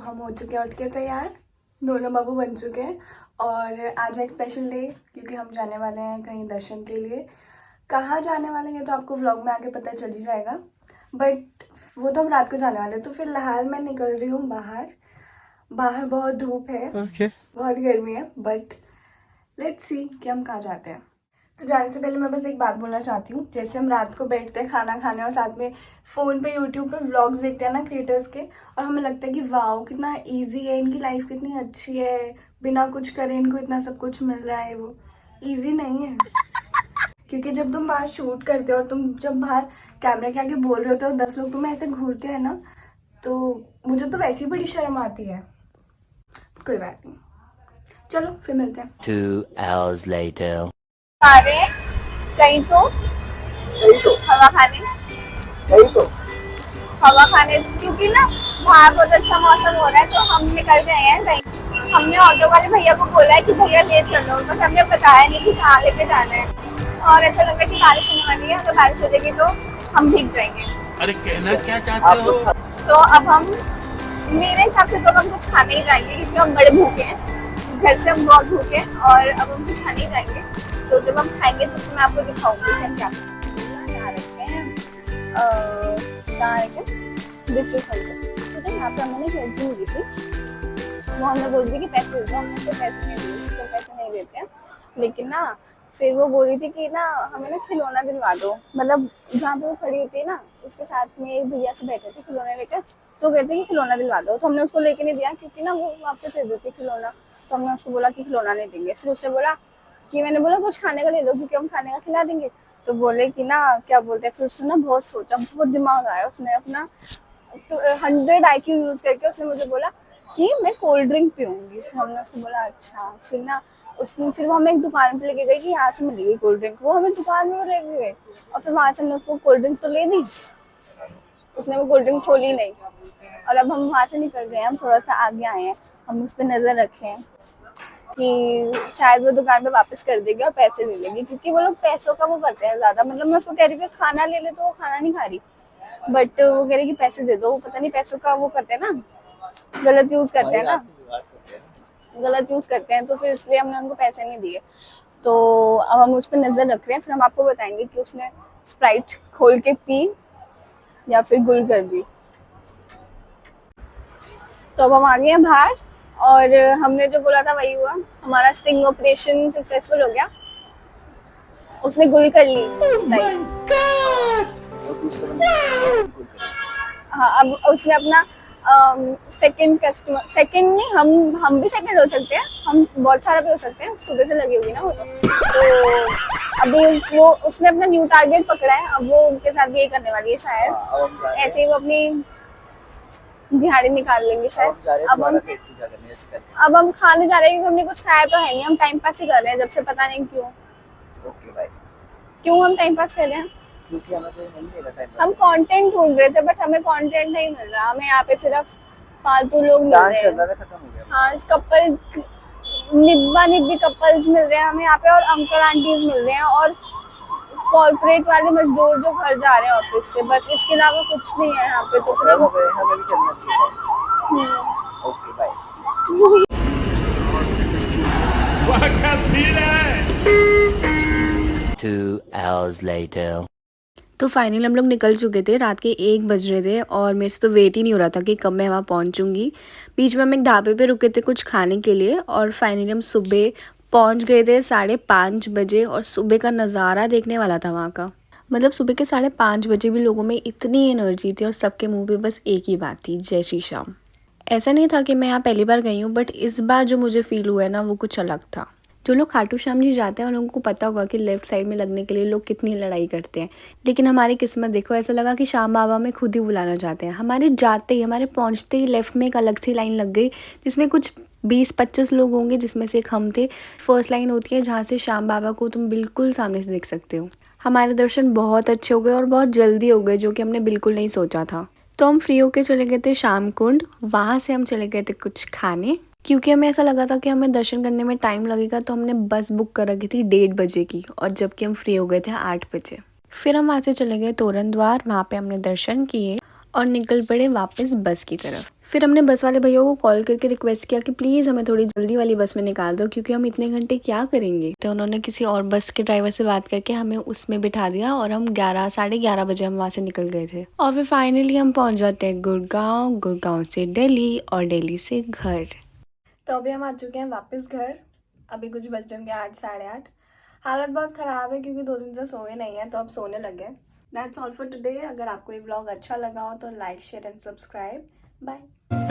हम हो चुके हैं उठ के तैयार, दोनों बाबू बन चुके हैं और आज है एक स्पेशल डे क्योंकि हम जाने वाले हैं कहीं दर्शन के लिए। कहाँ जाने वाले हैं तो आपको व्लॉग में आके पता चल ही जाएगा, बट वो तो हम रात को जाने वाले हैं। तो फिलहाल मैं निकल रही हूँ बाहर। बाहर बहुत धूप है, बहुत गर्मी है, बट लेट्स सी कि हम कहाँ जाते हैं। तो जाने से पहले मैं बस एक बात बोलना चाहती हूँ, जैसे हम रात को बैठते हैं खाना खाने और साथ में फ़ोन पे यूट्यूब पे व्लॉग्स देखते हैं ना क्रिएटर्स के, और हमें लगता है कि वाओ कितना इजी है, इनकी लाइफ कितनी अच्छी है, बिना कुछ करे इनको इतना सब कुछ मिल रहा है। वो इजी नहीं है, क्योंकि जब तुम बाहर शूट करते हो और तुम जब बाहर कैमरे के आगे बोल रहे होते हो 10 लोग तुम्हें ऐसे घूरते हैं ना, तो मुझे तो वैसे ही बड़ी शर्म आती है। कोई बात नहीं, चलो फिर मिलते हैं। 2 hours later. आ रहे हैं कहीं तो हवा खाने, हवा खाने क्योंकि ना बाहर बहुत अच्छा मौसम हो रहा है, तो हम निकल गए हैं कहीं। हमने ऑटो वाले भैया को बोला है कि भैया ले चलो, बट हमने बताया नहीं कि कहाँ लेके जाना है, और ऐसा लग रहा है कि बारिश होने वाली है। अगर बारिश हो जाएगी तो हम भीग जाएंगे। अरे कहना क्या चाहते हो? तो अब हम, मेरे हिसाब से तो हम कुछ खाने ही जाएंगे क्योंकि हम बड़े भूखे हैं, घर से हम बहुत भूखे हैं और अब हम कुछ खाने ही जाएंगे। तो जब हम खाएंगे तो उसमें आपको दिखाऊंगी कि हम क्या यहाँ रखते हैं, कहाँ रखे बिस्ट्रो साइड पे। तो यहाँ पे हमने एक लड़की मिली थी, वो हमें बोल रही थी कि पैसे दे दो। हमने तो पैसे नहीं दिए, तो पैसे नहीं देते हैं। लेकिन ना फिर वो बोल रही थी कि ना हमें ना खिलौना दिलवा दो, मतलब जहाँ पे वो खड़ी होती है ना उसके साथ में एक भैया से बैठे थे खिलौने लेकर, तो कहते कि खिलौना दिलवा दो। तो हमने उसको लेके नहीं दिया क्योंकि ना वो वापस दे देती खिलौना, तो हमने उसको बोला कि खिलौना नहीं देंगे। फिर उससे बोला कि, मैंने बोला कुछ खाने का ले लो क्योंकि हम खाने का खिला देंगे। तो बोले कि ना क्या बोलते हैं, फिर उसने ना बहुत सोचा, बहुत दिमाग आया, उसने अपना 100 IQ यूज करके उसने मुझे बोला कि मैं कोल्ड ड्रिंक पीऊंगी। फिर हमने उसको बोला अच्छा। फिर ना उसने, फिर वो हमें एक दुकान पे लेके गई कि यहाँ से मिलेगी कोल्ड ड्रिंक, वो हमें दुकान में लेके गए और फिर वहां से हमने उसको कोल्ड ड्रिंक तो ले दी, उसने वो कोल्ड ड्रिंक खोली नहीं। और अब हम वहां से निकल गए, हम थोड़ा सा आगे आए हैं, हम उस पर नजर रखे हैं कि शायद वो दुकान पे वापस कर देगी और पैसे ले लेगी, क्योंकि वो लोग पैसों का वो करते हैं ज्यादा। मतलब मैं उसको कह रही हूँ कि खाना ले ले, तो वो खाना नहीं खा रही, बट वो कह रही कि पैसे दे दो। वो पता नहीं पैसों का वो करते हैं ना, गलत यूज करते हैं ना, गलत यूज करते हैं, तो फिर इसलिए हमने उनको पैसे नहीं दिए। तो अब हम उस पर नजर रख रहे हैं, फिर हम आपको बताएंगे कि उसने स्प्राइट खोल के पी या फिर गुल कर दी। तो अब हम आ गए हैं बाहर और हमने जो बोला था वही हुआ, हमारा स्टिंग ऑपरेशन सक्सेसफुल हो गया, उसने गुल कर ली स्प्राइट। हाँ, अब उसने अपना सेकंड कस्टमर, सेकंड नहीं, हम भी सेकंड हो सकते हैं, हम बहुत सारा भी हो सकते हैं, सुबह से लगी होगी ना वो तो अभी वो उसने अपना न्यू टारगेट पकड़ा है। अब वो उनके साथ भी यही करने वाली है शायद, ऐसे ही वो अपनी दिहाड़ी निकाल लेंगे शायद। अब हम खाने जा रहे हैं क्योंकि हमने कुछ खाया तो है नहीं, हम टाइम पास ही कर रहे हैं जब से, पता नहीं क्यों। ओके भाई, क्यों हम टाइम पास कर रहे हैं? क्योंकि हमें कोई नहीं मिल रहा टाइम। हम कंटेंट ढूंढ रहे थे बट हमें कंटेंट नहीं मिल रहा, हमें यहाँ पे सिर्फ फालतू लोग मिल रहे हैं। खत्म हो गया। हाँ, कपल, निब्बा निब्बी कपल्स मिल रहे हैं हमें यहाँ पे, और अंकल आंटीज मिल रहे हैं, और कॉर्पोरेट वाले मजदूर जो घर जा रहे हैं ऑफिस से, बस इसके अलावा कुछ नहीं है यहाँ पे। तो फिर हमें भी चलना चाहिए। Okay bye. वह क्या सीन है? 2 hours later. तो फाइनली हम लोग निकल चुके थे, रात के 1 बज रहे थे और मेरे से तो वेट ही नहीं हो रहा था कि कब मैं वहाँ पहुँचूँगी। बीच में हम एक ढाबे पे रुके थे कुछ खाने के लिए और फाइनली हम सुबह पहुँच गए थे 5:30 बजे, और सुबह का नज़ारा देखने वाला था वहाँ का। मतलब सुबह के 5:30 बजे भी लोगों में इतनी एनर्जी थी और सबके मुँह पे बस एक ही बात थी, जय श्री श्याम। ऐसा नहीं था कि मैं यहाँ पहली बार गई हूँ, बट इस बार जो मुझे फ़ील हुआ है ना वो कुछ अलग था। जो लोग खाटू श्याम जी जाते हैं उन लोगों को पता होगा कि लेफ्ट साइड में लगने के लिए लोग कितनी लड़ाई करते हैं, लेकिन हमारी किस्मत देखो, ऐसा लगा कि श्याम बाबा में खुद ही बुलाना चाहते हैं। हमारे जाते ही, हमारे पहुंचते ही लेफ्ट में एक अलग सी लाइन लग गई जिसमें कुछ 20-25 लोग होंगे, जिसमें से एक हम थे। फर्स्ट लाइन होती है जहाँ से श्याम बाबा को तुम बिल्कुल सामने से देख सकते हो। हमारे दर्शन बहुत अच्छे हो गए और बहुत जल्दी हो गए, जो कि हमने बिल्कुल नहीं सोचा था। तो हम फ्री होके चले गए थे श्याम कुंड, वहाँ से हम चले गए थे कुछ खाने, क्योंकि हमें ऐसा लगा था कि हमें दर्शन करने में टाइम लगेगा, तो हमने बस बुक कर रखी थी 1:30 बजे की, और जबकि हम फ्री हो गए थे 8 बजे। फिर हम वहाँ से चले गए तोरण द्वार, वहाँ पे हमने दर्शन किए और निकल पड़े वापस बस की तरफ। फिर हमने बस वाले भैया को कॉल करके रिक्वेस्ट किया कि प्लीज़ हमें थोड़ी जल्दी वाली बस में निकाल दो, क्योंकि हम इतने घंटे क्या करेंगे। तो उन्होंने किसी और बस के ड्राइवर से बात करके हमें उसमें बिठा दिया और हम 11 साढ़े 11 बजे हम वहाँ से निकल गए थे। और फिर फाइनली हम पहुँच जाते हैं गुड़गांव, गुड़गांव से दिल्ली और दिल्ली से घर। तो अभी हम आ चुके हैं वापस घर। अभी कुछ बज होंगे 8 साढ़े 8। हालत बहुत ख़राब है क्योंकि 2 दिन से सोए नहीं है, तो अब सोने लगे। That's all for today. अगर आपको ये व्लॉग अच्छा लगा हो तो like share and subscribe. Bye.